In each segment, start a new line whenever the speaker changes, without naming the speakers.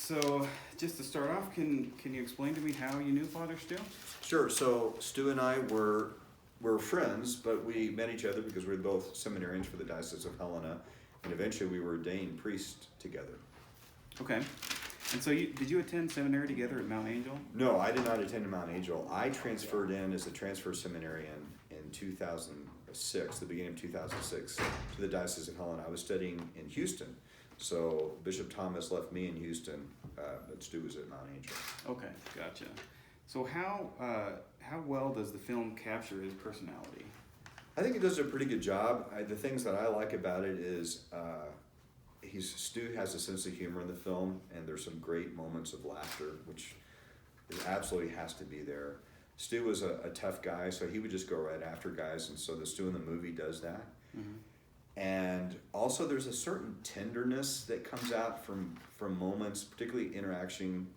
So, just to start off, can you explain to me how you knew Father Stu?
Sure. So Stu and I were friends, but we met each other because we were both seminarians for the Diocese of Helena, and eventually we were ordained priests together.
Okay. And so, did you attend seminary together at Mount Angel?
No, I did not attend Mount Angel. I transferred in as a transfer seminarian in 2006, the beginning of 2006, to the Diocese of Helena. I was studying in Houston, so Bishop Thomas left me in Houston, but Stu was at Mount Angel.
Okay, gotcha. So how well does the film capture his personality?
I think it does a pretty good job. The things that I like about it is Stu has a sense of humor in the film, and there's some great moments of laughter, which absolutely has to be there. Stu was a tough guy, so he would just go right after guys, and so the Stu in the movie does that. Mm-hmm. And also there's a certain tenderness that comes out from moments, particularly interacting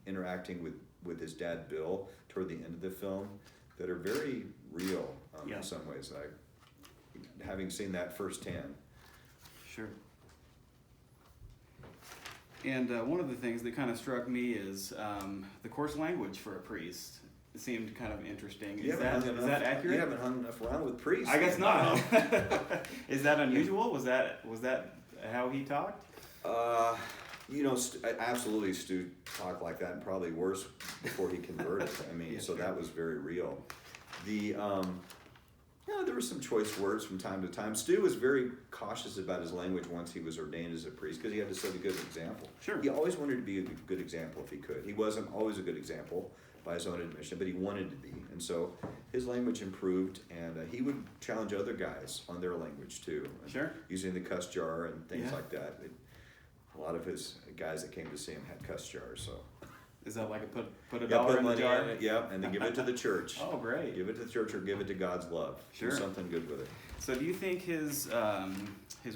with his dad Bill toward the end of the film, that are very real in some ways. Having seen that firsthand.
Sure. And one of the things that kind of struck me is the coarse language for a priest. It seemed kind of interesting. Is that accurate?
You haven't hung enough around with priests.
I guess not. Is that unusual? Was that how he talked?
Absolutely, Stu talked like that, and probably worse before he converted. I mean, yeah, so sure. That was very real. There were some choice words from time to time. Stu was very cautious about his language once he was ordained as a priest because he had to set a good example.
Sure.
He always wanted to be a good example if he could. He wasn't always a good example by his own admission, but he wanted to be. And so his language improved, and he would challenge other guys on their language too.
Sure.
Using the cuss jar and things like that. A lot of his guys that came to see him had cuss jars, so.
Is that like put a dollar in the jar?
Yeah, and then give it to the church.
Oh, great.
Give it to the church or give it to God's love.
Sure.
Do something good with it.
So do you think his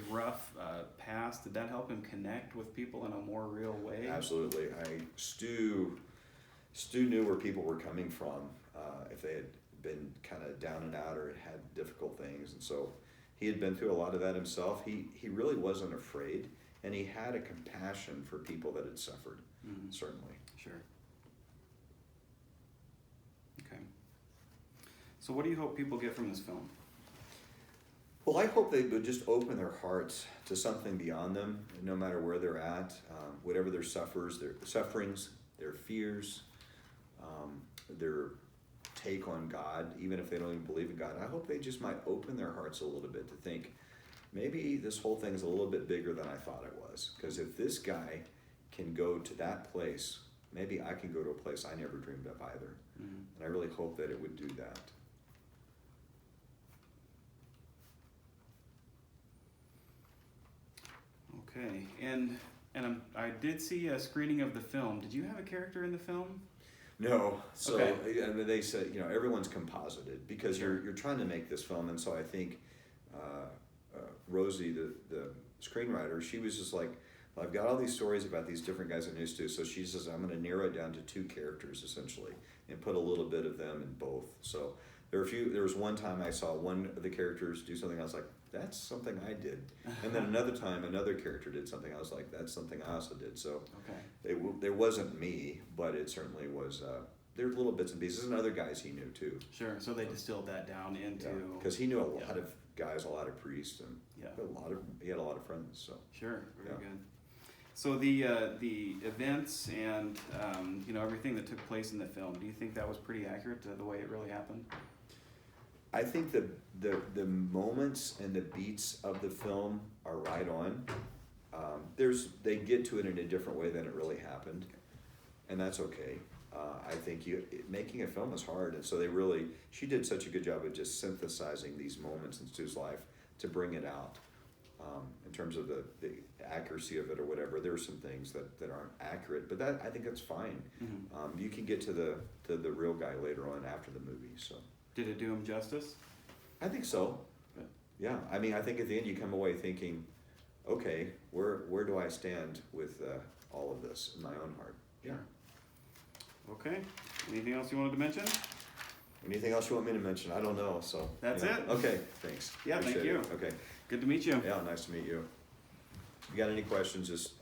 rough past, did that help him connect with people in a more real way?
Absolutely. Stu knew where people were coming from if they had been kind of down and out or had difficult things. And so he had been through a lot of that himself. He really wasn't afraid, and he had a compassion for people that had suffered, certainly.
Sure. Okay. So what do you hope people get from this film?
Well, I hope they would just open their hearts to something beyond them, no matter where they're at, whatever their sufferings, their fears, their take on God, even if they don't even believe in God. I hope they just might open their hearts a little bit to think, maybe this whole thing is a little bit bigger than I thought it was. Because if this guy can go to that place, maybe I can go to a place I never dreamed of either. Mm-hmm. And I really hope that it would do that.
Okay, and I did see a screening of the film. Did you have a character in the film?
No. So they said, everyone's composited because you're trying to make this film, and so I think Rosie, the screenwriter, she was just like, well, I've got all these stories about these different guys I used to, so she says I'm going to narrow it down to 2 characters essentially, and put a little bit of them in both. So there was one time I saw one of the characters do something, I was like, that's something I did. And then another time, another character did something, I was like, that's something I also did. So it wasn't me, but it certainly was, there were little bits and pieces, and other guys he knew too.
Sure, so they distilled that down into...
Because he knew a lot of guys, a lot of priests, and he had a lot of friends. So
sure, very good. So the events and everything that took place in the film, do you think that was pretty accurate to the way it really happened?
I think the moments and the beats of the film are right on. They get to it in a different way than it really happened, and that's okay. I think making a film is hard, and so she did such a good job of just synthesizing these moments in Stu's life to bring it out. In terms of the accuracy of it or whatever, there are some things that aren't accurate, but I think that's fine. Mm-hmm. You can get to the real guy later on after the movie. So
did it do him justice?
I think so. Yeah, I mean, I think at the end you come away thinking, okay, where do I stand with all of this in my own heart? Yeah.
Okay. Anything else you wanted to mention?
Anything else you want me to mention? I don't know. So
that's it.
Okay. Thanks.
Yeah.
Appreciate
thank you.
Okay.
Good to meet you.
Yeah. Nice to meet you. If you got any questions, just